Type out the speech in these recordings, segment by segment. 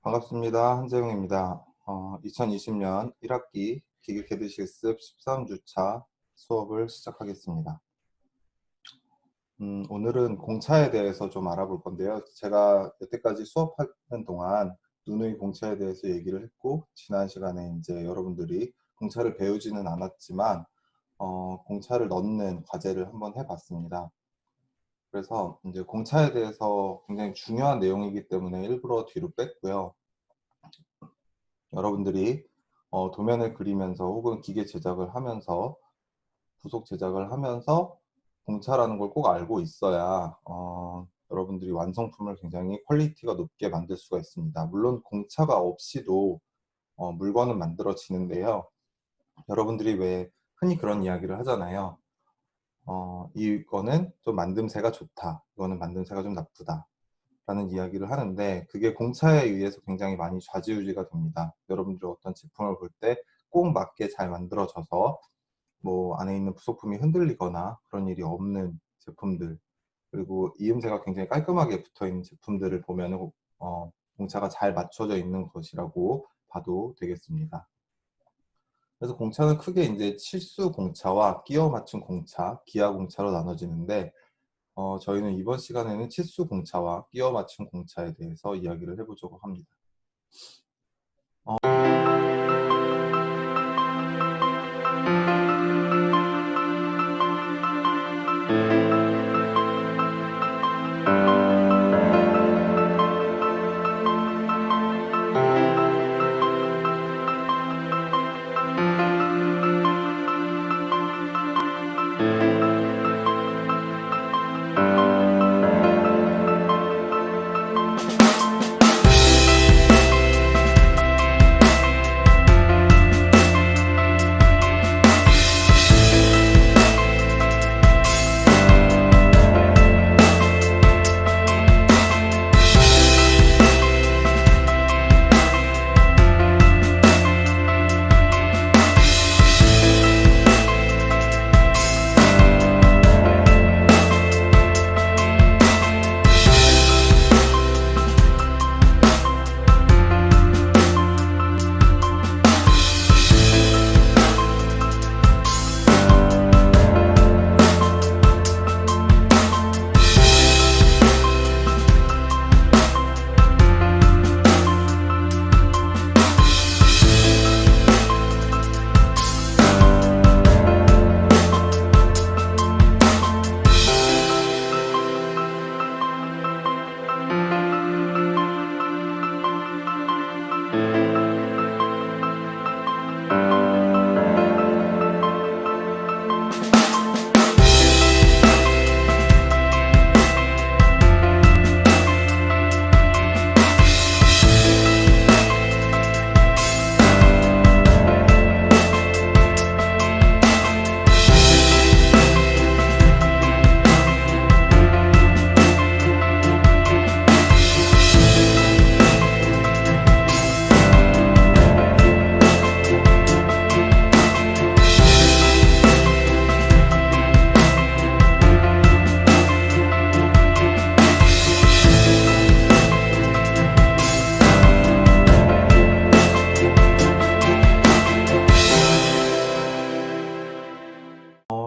반갑습니다. 한재용입니다. 2020년 1학기 기계캐드 실습 13주차 수업을 시작하겠습니다. 오늘은 공차에 대해서 좀 알아볼 건데요. 제가 여태까지 수업하는 동안 누누이 공차에 대해서 얘기를 했고, 지난 시간에 이제 여러분들이 공차를 배우지는 않았지만 공차를 넣는 과제를 한번 해봤습니다. 그래서 이제 공차에 대해서 굉장히 중요한 내용이기 때문에 일부러 뒤로 뺐고요. 여러분들이 도면을 그리면서 혹은 기계 제작을 하면서 부속 제작을 하면서 공차라는 걸 꼭 알고 있어야 여러분들이 완성품을 굉장히 퀄리티가 높게 만들 수가 있습니다. 물론 공차가 없이도 물건은 만들어지는데요. 여러분들이 왜 흔히 그런 이야기를 하잖아요. 이거는 좀 만듦새가 좋다, 이거는 만듦새가 좀 나쁘다 라는 이야기를 하는데, 그게 공차에 의해서 굉장히 많이 좌지우지가 됩니다. 여러분들이 어떤 제품을 볼 때 꼭 맞게 잘 만들어져서 뭐 안에 있는 부속품이 흔들리거나 그런 일이 없는 제품들, 그리고 이음새가 굉장히 깔끔하게 붙어있는 제품들을 보면 공차가 잘 맞춰져 있는 것이라고 봐도 되겠습니다. 그래서 공차는 크게 이제 치수 공차와 끼워 맞춘 공차, 기하 공차로 나눠지는데, 저희는 이번 시간에는 치수 공차와 끼워 맞춘 공차에 대해서 이야기를 해보려고 합니다.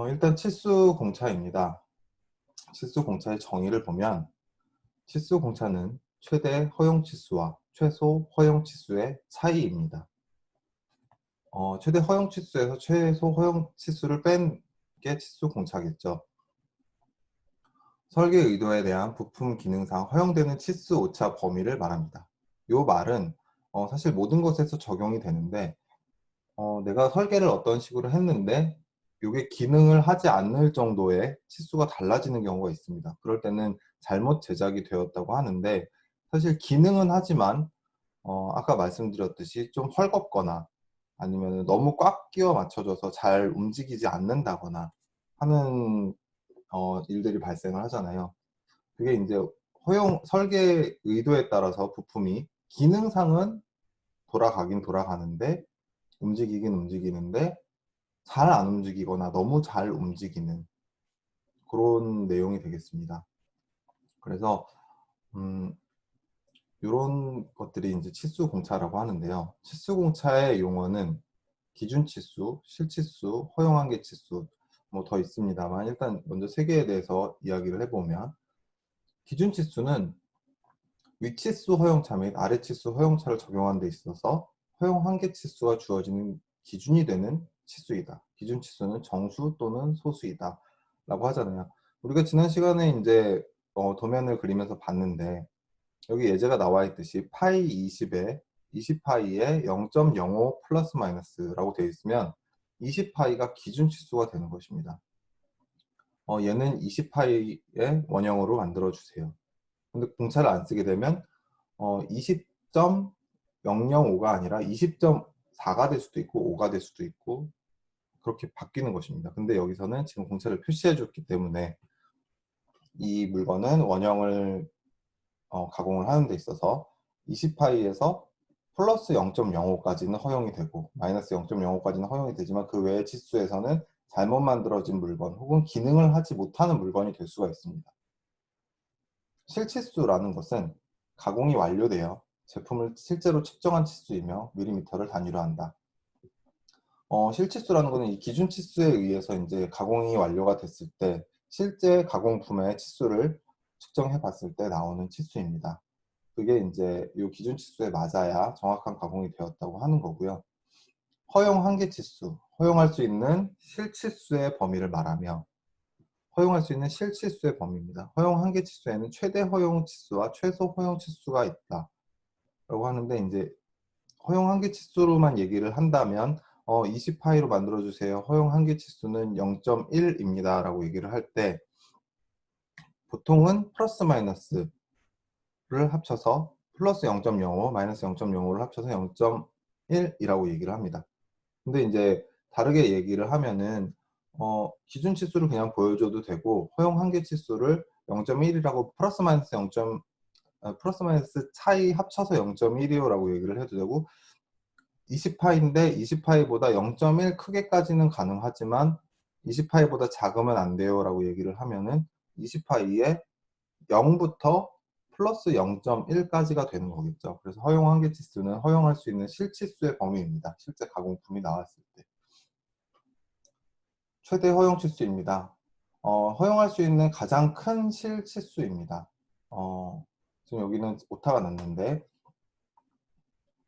일단 치수 공차입니다. 치수 공차의 정의를 보면, 치수 공차는 최대 허용 치수와 최소 허용 치수의 차이입니다. 최대 허용 치수에서 최소 허용 치수를 뺀 게 치수 공차겠죠. 설계 의도에 대한 부품 기능상 허용되는 치수 오차 범위를 말합니다. 이 말은 사실 모든 것에서 적용이 되는데, 내가 설계를 어떤 식으로 했는데 이게 기능을 하지 않을 정도의 치수가 달라지는 경우가 있습니다. 그럴 때는 잘못 제작이 되었다고 하는데, 사실 기능은 하지만 아까 말씀드렸듯이 좀 헐겁거나 아니면 너무 꽉 끼워 맞춰져서 잘 움직이지 않는다거나 하는 일들이 발생을 하잖아요. 그게 이제 허용 설계 의도에 따라서 부품이 기능상은 돌아가긴 돌아가는데 움직이긴 움직이는데 잘 안 움직이거나 너무 잘 움직이는 그런 내용이 되겠습니다. 그래서 요런 것들이 이제 치수 공차라고 하는데요. 치수 공차의 용어는 기준 치수, 실치수, 허용 한계 치수 뭐 더 있습니다만 일단 먼저 세 개에 대해서 이야기를 해 보면 기준 치수는 위치수 허용차 및 아래치수 허용차를 적용하는 데 있어서 허용 한계 치수가 주어지는 기준이 되는 치수이다. 기준 치수는 정수 또는 소수이다. 라고 하잖아요. 우리가 지난 시간에 이제 도면을 그리면서 봤는데 여기 예제가 나와 있듯이 파이 20에 20파이에 0.05 플러스 마이너스라고 되어 있으면 20파이가 기준 치수가 되는 것입니다. 얘는 20파이의 원형으로 만들어 주세요. 근데 공차를 안 쓰게 되면 20.005가 아니라 20.4가 될 수도 있고 5가 될 수도 있고 그렇게 바뀌는 것입니다. 근데 여기서는 지금 공차를 표시해 줬기 때문에 이 물건은 원형을 가공을 하는 데 있어서 20파이에서 플러스 0.05까지는 허용이 되고 마이너스 0.05까지는 허용이 되지만 그 외의 치수에서는 잘못 만들어진 물건 혹은 기능을 하지 못하는 물건이 될 수가 있습니다. 실치수라는 것은 가공이 완료되어 제품을 실제로 측정한 치수이며 밀리미터를 단위로 한다. 실치수라는 것은 이 기준 치수에 의해서 이제 가공이 완료가 됐을 때 실제 가공품의 치수를 측정해 봤을 때 나오는 치수입니다. 그게 이제 이 기준 치수에 맞아야 정확한 가공이 되었다고 하는 거고요. 허용 한계 치수, 허용할 수 있는 실치수의 범위를 말하며 허용할 수 있는 실치수의 범위입니다. 허용 한계 치수에는 최대 허용 치수와 최소 허용 치수가 있다. 라고 하는데 이제 허용 한계 치수로만 얘기를 한다면 20파이로 만들어 주세요. 허용 한계 치수는 0.1입니다. 라고 얘기를 할 때 보통은 플러스 마이너스를 합쳐서 플러스 0.05, 마이너스 0.05를 합쳐서 0.1이라고 얘기를 합니다. 근데 이제 다르게 얘기를 하면은 기준 치수를 그냥 보여줘도 되고 허용 한계 치수를 0.1이라고 플러스 마이너스 0. 플러스 마이너스 차이 합쳐서 0.1이요라고 얘기를 해도 되고 20파인데 20파이보다 0.1 크게까지는 가능하지만 20파이보다 작으면 안 돼요라고 얘기를 하면은 20파이에 0부터 플러스 0.1까지가 되는 거겠죠. 그래서 허용 한계 치수는 허용할 수 있는 실치수의 범위입니다. 실제 가공품이 나왔을 때. 최대 허용 치수입니다. 허용할 수 있는 가장 큰 실치수입니다. 지금 여기는 오타가 났는데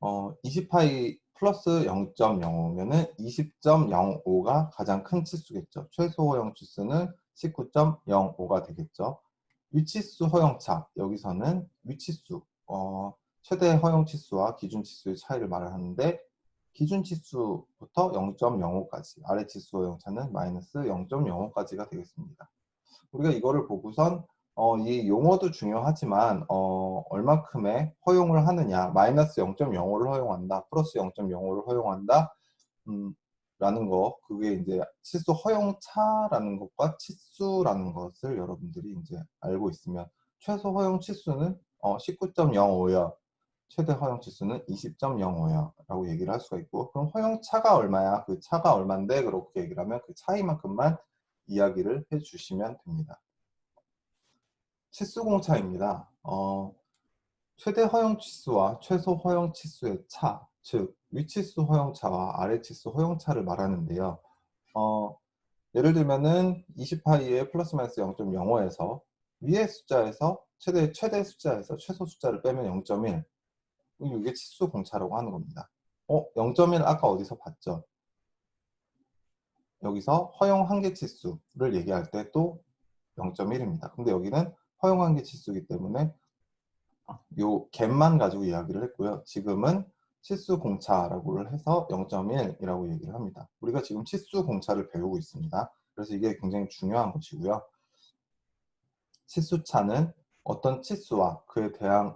20파이 플러스 0.05면은 20.05가 가장 큰 치수겠죠. 최소 허용 치수는 19.05가 되겠죠. 위치수 허용차, 여기서는 위치수, 최대 허용 치수와 기준 치수의 차이를 말을 하는데 기준 치수부터 0.05까지, 아래 치수 허용차는 마이너스 0.05까지가 되겠습니다. 우리가 이거를 보고선 이 용어도 중요하지만 얼마큼의 허용을 하느냐, 마이너스 0.05를 허용한다, 플러스 0.05를 허용한다 라는 거, 그게 이제 치수 허용차라는 것과 치수라는 것을 여러분들이 이제 알고 있으면 최소 허용 치수는 19.05야, 최대 허용 치수는 20.05야 라고 얘기를 할 수가 있고, 그럼 허용차가 얼마야, 그 차가 얼만데, 그렇게 얘기를 하면 그 차이만큼만 이야기를 해 주시면 됩니다. 치수공차입니다. 최대 허용 치수와 최소 허용 치수의 차, 즉 위치수 허용차와 아래치수 허용차를 말하는데요. 예를 들면은 20파이의 플러스 마이너스 0.05에서 위의 숫자에서 최대 숫자에서 최소 숫자를 빼면 0.1, 이게 치수 공차라고 하는 겁니다. 0.1 아까 어디서 봤죠? 여기서 허용 한계 치수를 얘기할 때 또 0.1입니다. 근데 여기는 허용 한계 치수이기 때문에 요 갭만 가지고 이야기를 했고요. 지금은 치수 공차라고 해서 0.1이라고 얘기를 합니다. 우리가 지금 치수 공차를 배우고 있습니다. 그래서 이게 굉장히 중요한 것이고요. 치수차는 어떤 치수와 그에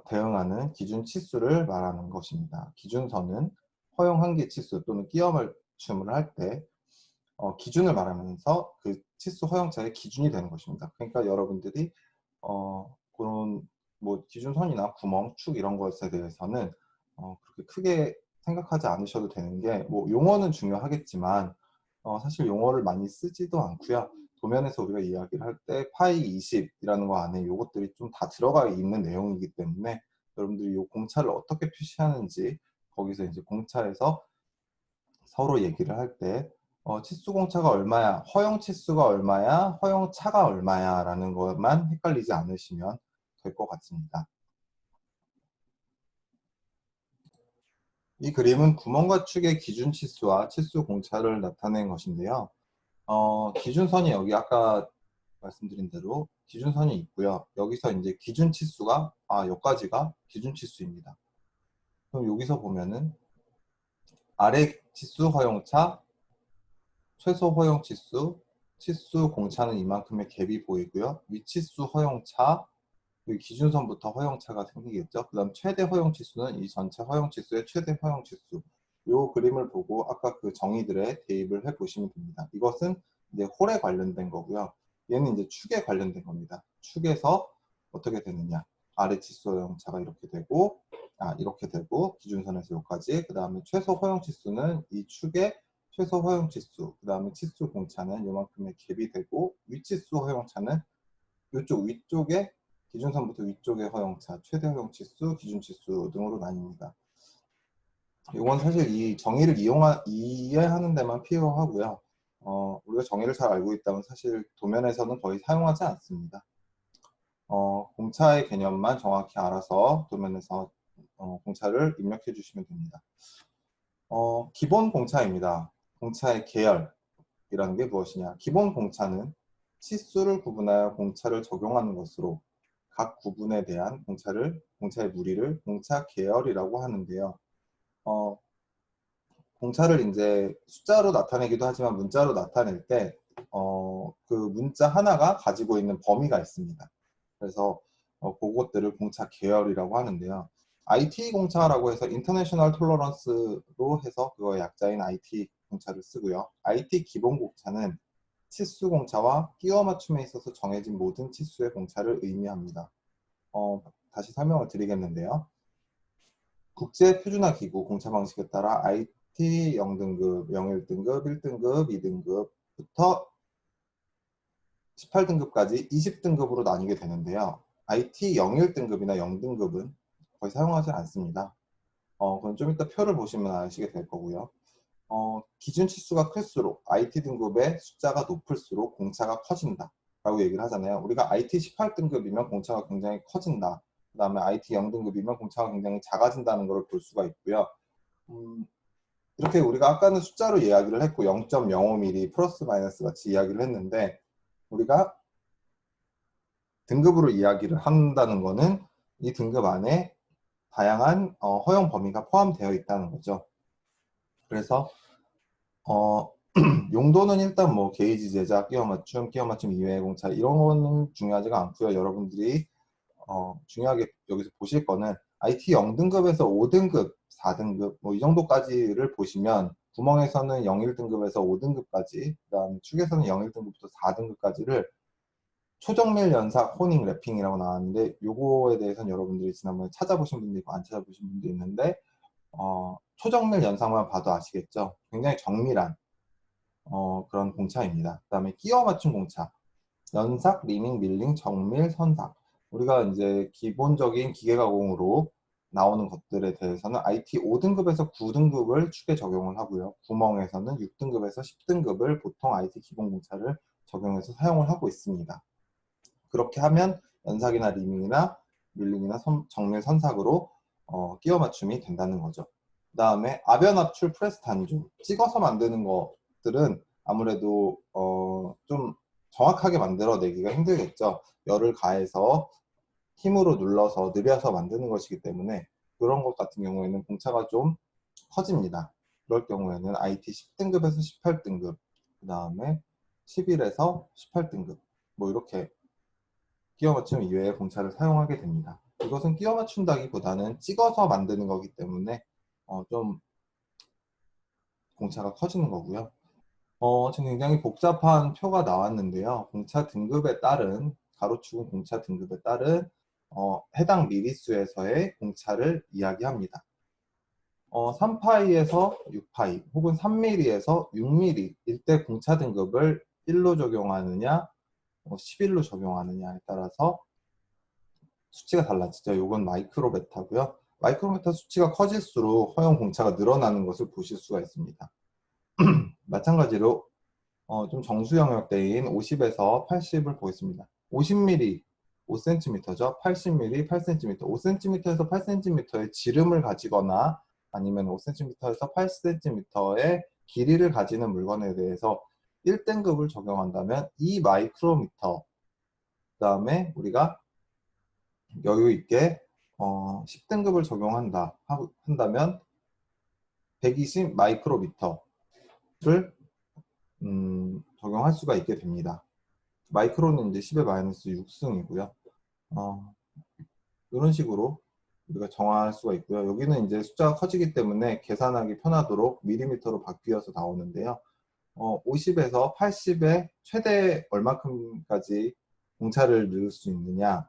대응하는 기준 치수를 말하는 것입니다. 기준선은 허용 한계 치수 또는 끼워 맞춤을 할 때 기준을 말하면서 그 치수 허용차의 기준이 되는 것입니다. 그러니까 여러분들이 그런 뭐 기준선이나 구멍, 축 이런 것에 대해서는 그렇게 크게 생각하지 않으셔도 되는 게, 뭐 용어는 중요하겠지만 사실 용어를 많이 쓰지도 않고요. 도면에서 우리가 이야기를 할 때 파이 20이라는 거 안에 요것들이 좀 다 들어가 있는 내용이기 때문에 여러분들이 이 공차를 어떻게 표시하는지 거기서 이제 공차에서 서로 얘기를 할 때 치수 공차가 얼마야, 허용 치수가 얼마야, 허용 차가 얼마야 라는 것만 헷갈리지 않으시면 될 것 같습니다. 이 그림은 구멍과 축의 기준 치수와 치수 공차를 나타낸 것인데요. 기준선이 여기 아까 말씀드린 대로 기준선이 있고요. 여기서 이제 기준 치수가 여기까지가 기준 치수입니다. 그럼 여기서 보면은 아래 치수 허용차, 최소 허용 치수, 치수 공차는 이만큼의 갭이 보이고요. 위치수 허용차, 이 기준선부터 허용차가 생기겠죠. 그 다음 최대 허용 치수는 이 전체 허용 치수의 최대 허용 치수. 이 그림을 보고 아까 그 정의들에 대입을 해 보시면 됩니다. 이것은 이제 홀에 관련된 거고요. 얘는 이제 축에 관련된 겁니다. 축에서 어떻게 되느냐. 아래 치수 허용차가 이렇게 되고 기준선에서 여기까지. 그 다음에 최소 허용 치수는 이 축의 최소 허용 치수. 그 다음에 치수 공차는 이만큼의 갭이 되고 위치수 허용차는 이쪽 위쪽에 기준선부터 위쪽의 허용차, 최대 허용 치수, 기준 치수 등으로 나뉩니다. 이건 사실 이 정의를 이해하는 데만 필요하고요. 우리가 정의를 잘 알고 있다면 사실 도면에서는 거의 사용하지 않습니다. 공차의 개념만 정확히 알아서 도면에서 공차를 입력해 주시면 됩니다. 기본 공차입니다. 공차의 계열이라는 게 무엇이냐. 기본 공차는 치수를 구분하여 공차를 적용하는 것으로 각 구분에 대한 공차의 무리를 공차 계열이라고 하는데요. 공차를 이제 숫자로 나타내기도 하지만 문자로 나타낼 때, 그 문자 하나가 가지고 있는 범위가 있습니다. 그래서 그것들을 공차 계열이라고 하는데요. IT 공차라고 해서 인터내셔널 톨러런스로 해서 그거의 약자인 IT 공차를 쓰고요. IT 기본 공차는 치수 공차와 끼워 맞춤에 있어서 정해진 모든 치수의 공차를 의미합니다. 다시 설명을 드리겠는데요. 국제 표준화 기구 공차 방식에 따라 IT 0등급, 01등급, 1등급, 2등급부터 18등급까지 20등급으로 나뉘게 되는데요. IT 01등급이나 0등급은 거의 사용하지 않습니다. 그건 좀 이따 표를 보시면 아시게 될 거고요. 기준 치수가 클수록 IT 등급의 숫자가 높을수록 공차가 커진다 라고 얘기를 하잖아요. 우리가 IT 18등급이면 공차가 굉장히 커진다. 그 다음에 IT 0등급이면 공차가 굉장히 작아진다는 것을 볼 수가 있고요. 이렇게 우리가 아까는 숫자로 이야기를 했고 0.05mm 플러스 마이너스 같이 이야기를 했는데, 우리가 등급으로 이야기를 한다는 것은 이 등급 안에 다양한 허용 범위가 포함되어 있다는 거죠. 그래서 용도는 일단 뭐 게이지 제작, 끼워 맞춤 이외의 공차 이런 거는 중요하지가 않고요. 여러분들이 중요하게 여기서 보실 거는 IT 0등급에서 5등급, 4등급 뭐 이 정도까지를 보시면, 구멍에서는 01등급에서 5등급까지, 그 다음에 축에서는 01등급부터 4등급까지를 초정밀 연삭 호닝 랩핑이라고 나왔는데, 요거에 대해서는 여러분들이 지난번에 찾아보신 분도 있고 안 찾아보신 분도 있는데, 초정밀 연삭만 봐도 아시겠죠? 굉장히 정밀한 그런 공차입니다. 그 다음에 끼워 맞춤 공차, 연삭, 리밍, 밀링, 정밀, 선삭. 우리가 이제 기본적인 기계가공으로 나오는 것들에 대해서는 IT 5등급에서 9등급을 축에 적용을 하고요. 구멍에서는 6등급에서 10등급을 보통 IT 기본 공차를 적용해서 사용을 하고 있습니다. 그렇게 하면 연삭이나 리밍이나 밀링이나 정밀 선삭으로 끼워 맞춤이 된다는 거죠. 그 다음에 아변 압출 프레스 단조, 찍어서 만드는 것들은 아무래도 좀 정확하게 만들어내기가 힘들겠죠. 열을 가해서 힘으로 눌러서 느려서 만드는 것이기 때문에 그런 것 같은 경우에는 공차가 좀 커집니다. 그럴 경우에는 IT 10등급에서 18등급, 그 다음에 11에서 18등급 뭐 이렇게 끼워 맞춤 이외의 공차를 사용하게 됩니다. 이것은 끼워 맞춘다기보다는 찍어서 만드는 거기 때문에 좀 공차가 커지는 거고요. 지금 굉장히 복잡한 표가 나왔는데요. 공차 등급에 따른, 가로축은 공차 등급에 따른 해당 미리수에서의 공차를 이야기합니다. 3파이에서 6파이 혹은 3mm에서 6mm일 때 공차 등급을 1로 적용하느냐 11로 적용하느냐에 따라서 수치가 달라지죠. 이건 마이크로베타고요. 마이크로베타 수치가 커질수록 허용 공차가 늘어나는 것을 보실 수가 있습니다. 마찬가지로 좀 정수 영역대인 50에서 80을 보겠습니다. 50mm 5cm죠. 80mm 8cm. 5cm에서 8cm의 지름을 가지거나 아니면 5cm에서 8cm의 길이를 가지는 물건에 대해서 1등급을 적용한다면 이 마이크로미터, 그 다음에 우리가 여유 있게 10등급을 한다면 120 마이크로미터를 적용할 수가 있게 됩니다. 마이크로는 이제 10의 마이너스 6승이고요. 이런 식으로 우리가 정할 수가 있고요. 여기는 이제 숫자가 커지기 때문에 계산하기 편하도록 밀리미터로 바뀌어서 나오는데요. 50에서 80에 최대 얼마큼까지 공차를 넣을 수 있느냐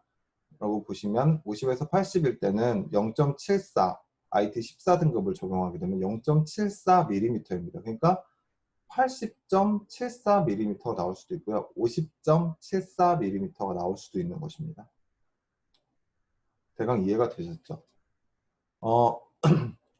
라고 보시면 50에서 80일 때는 0.74 IT 14등급을 적용하게 되면 0.74mm입니다. 그러니까 80.74mm가 나올 수도 있고요. 50.74mm가 나올 수도 있는 것입니다. 대강 이해가 되셨죠?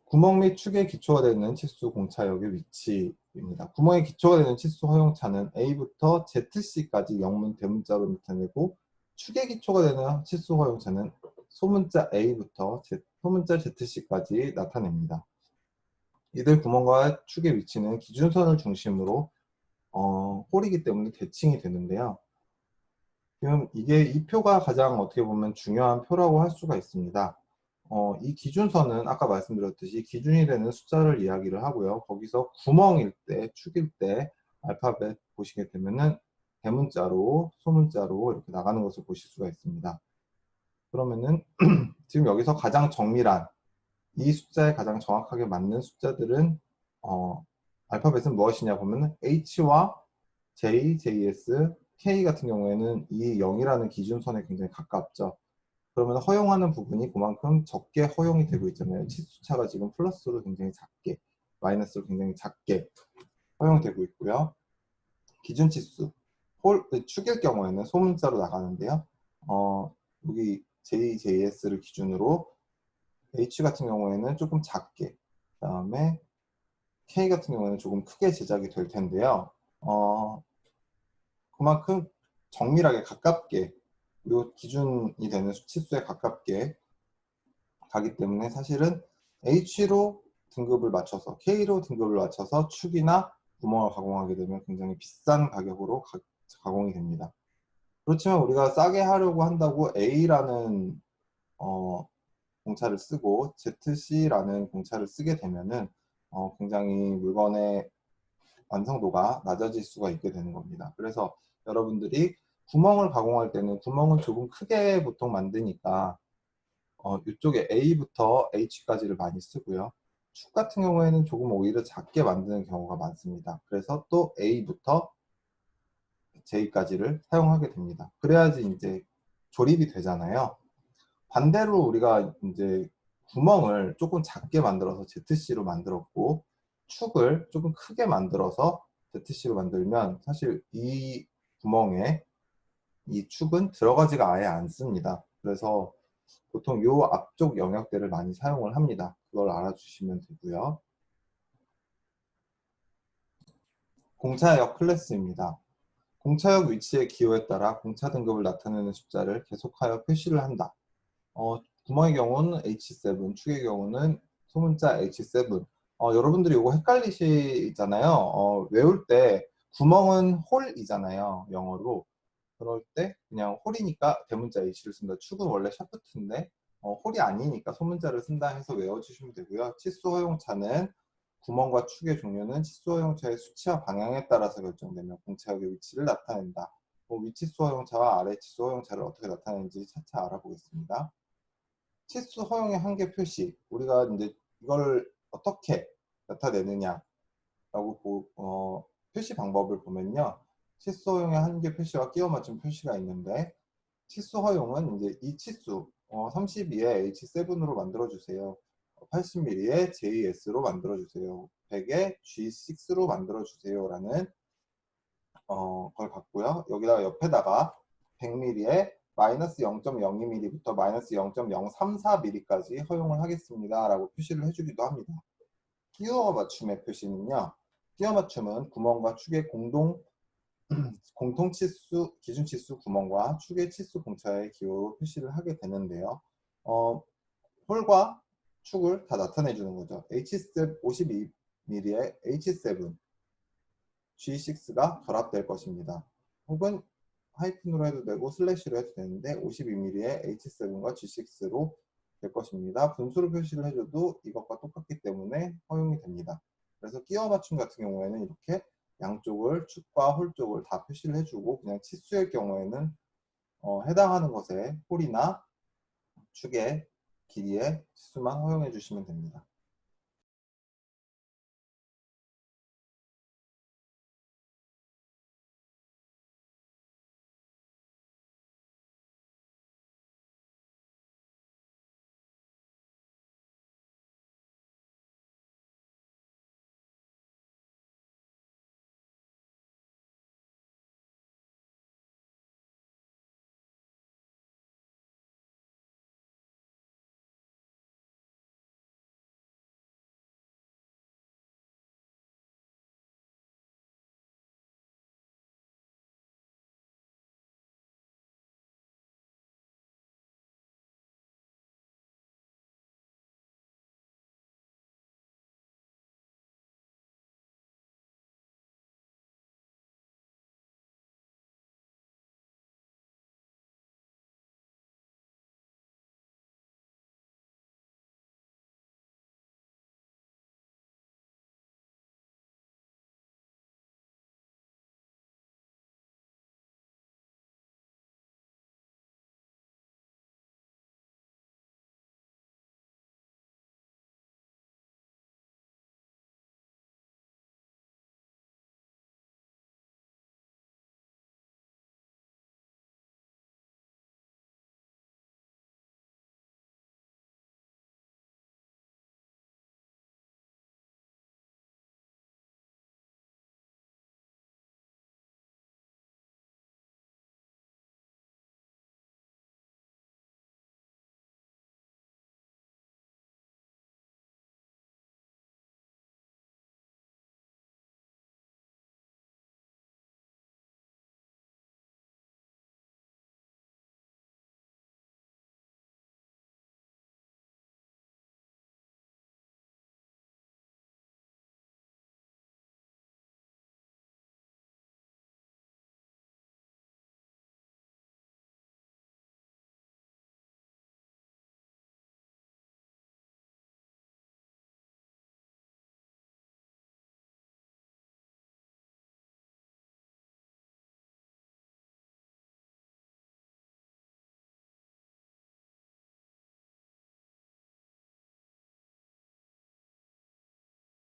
구멍 및 축의 기초가 되는 치수 공차역의 위치입니다. 구멍의 기초가 되는 치수 허용차는 A부터 ZC까지 영문 대문자로 나타내고, 축의 기초가 되는 치수 허용차는 소문자 A부터 소문자 ZC까지 나타냅니다. 이들 구멍과 축의 위치는 기준선을 중심으로 홀이기 때문에 대칭이 되는데요. 지금 이 표가 가장 어떻게 보면 중요한 표라고 할 수가 있습니다. 이 기준선은 아까 말씀드렸듯이 기준이 되는 숫자를 이야기를 하고요. 거기서 구멍일 때, 축일 때 알파벳 보시게 되면은 대문자로, 소문자로 이렇게 나가는 것을 보실 수가 있습니다. 그러면은 지금 여기서 가장 정밀한 이 숫자에 가장 정확하게 맞는 숫자들은 알파벳은 무엇이냐 보면 H와 J, JS, K 같은 경우에는 이 0이라는 기준선에 굉장히 가깝죠. 그러면 허용하는 부분이 그만큼 적게 허용이 되고 있잖아요. 치수차가 지금 플러스로 굉장히 작게, 마이너스로 굉장히 작게 허용되고 있고요. 기준치수, 축일 경우에는 소문자로 나가는데요. 여기 J, JS를 기준으로 H 같은 경우에는 조금 작게, 그 다음에 K 같은 경우에는 조금 크게 제작이 될 텐데요. 그만큼 정밀하게 가깝게 이 기준이 되는 수치수에 가깝게 가기 때문에 사실은 H로 등급을 맞춰서 K로 등급을 맞춰서 축이나 구멍을 가공하게 되면 굉장히 비싼 가격으로 가공이 됩니다. 그렇지만 우리가 싸게 하려고 한다고 A라는 공차를 쓰고 ZC라는 공차를 쓰게 되면은 굉장히 물건의 완성도가 낮아질 수가 있게 되는 겁니다. 그래서 여러분들이 구멍을 가공할 때는 구멍은 조금 크게 보통 만드니까 이쪽에 A부터 H까지를 많이 쓰고요. 축 같은 경우에는 조금 오히려 작게 만드는 경우가 많습니다. 그래서 또 A부터 J까지를 사용하게 됩니다. 그래야지 이제 조립이 되잖아요. 반대로 우리가 이제 구멍을 조금 작게 만들어서 ZC로 만들었고 축을 조금 크게 만들어서 ZC로 만들면 사실 이 구멍에 이 축은 들어가지가 아예 않습니다. 그래서 보통 요 앞쪽 영역대를 많이 사용을 합니다. 그걸 알아주시면 되고요. 공차역 클래스입니다. 공차역 위치의 기호에 따라 공차 등급을 나타내는 숫자를 계속하여 표시를 한다. 구멍의 경우는 H7, 축의 경우는 소문자 H7. 여러분들이 이거 헷갈리시잖아요. 외울 때 구멍은 홀이잖아요, 영어로. 그럴 때 그냥 홀이니까 대문자 H를 쓴다. 축은 원래 샤프트인데 홀이 아니니까 소문자를 쓴다 해서 외워주시면 되고요. 치수 허용차는 구멍과 축의 종류는 치수 허용차의 수치와 방향에 따라서 결정되며 공차역의 위치를 나타낸다. 위치수 허용차와 아래 치수 허용차를 어떻게 나타내는지 차차 알아보겠습니다. 치수 허용의 한계 표시, 우리가 이제 이걸 어떻게 나타내느냐라고 표시 방법을 보면요. 치수 허용의 한계 표시와 끼워 맞춘 표시가 있는데, 치수 허용은 이제 이 치수 32에 H7으로 만들어주세요. 80mm에 JS로 만들어주세요. 100에 G6로 만들어주세요. 라는 걸 갖고요. 여기다가 옆에다가 100mm에 마이너스 0.02mm부터 마이너스 0.034mm까지 허용을 하겠습니다 라고 표시를 해주기도 합니다. 끼워 맞춤의 표시는요, 끼워 맞춤은 구멍과 축의 공통 치수, 기준 치수 구멍과 축의 치수 공차의 기호로 표시를 하게 되는데요. 홀과 축을 다 나타내 주는 거죠. H7 52mm의 H7, G6가 결합될 것입니다. 혹은 하이픈으로 해도 되고 슬래시로 해도 되는데 52mm의 H7과 G6로 될 것입니다. 분수로 표시를 해줘도 이것과 똑같기 때문에 허용이 됩니다. 그래서 끼워 맞춤 같은 경우에는 이렇게 양쪽을 축과 홀 쪽을 다 표시를 해주고, 그냥 치수의 경우에는 해당하는 것에 홀이나 축의 길이의 치수만 허용해 주시면 됩니다.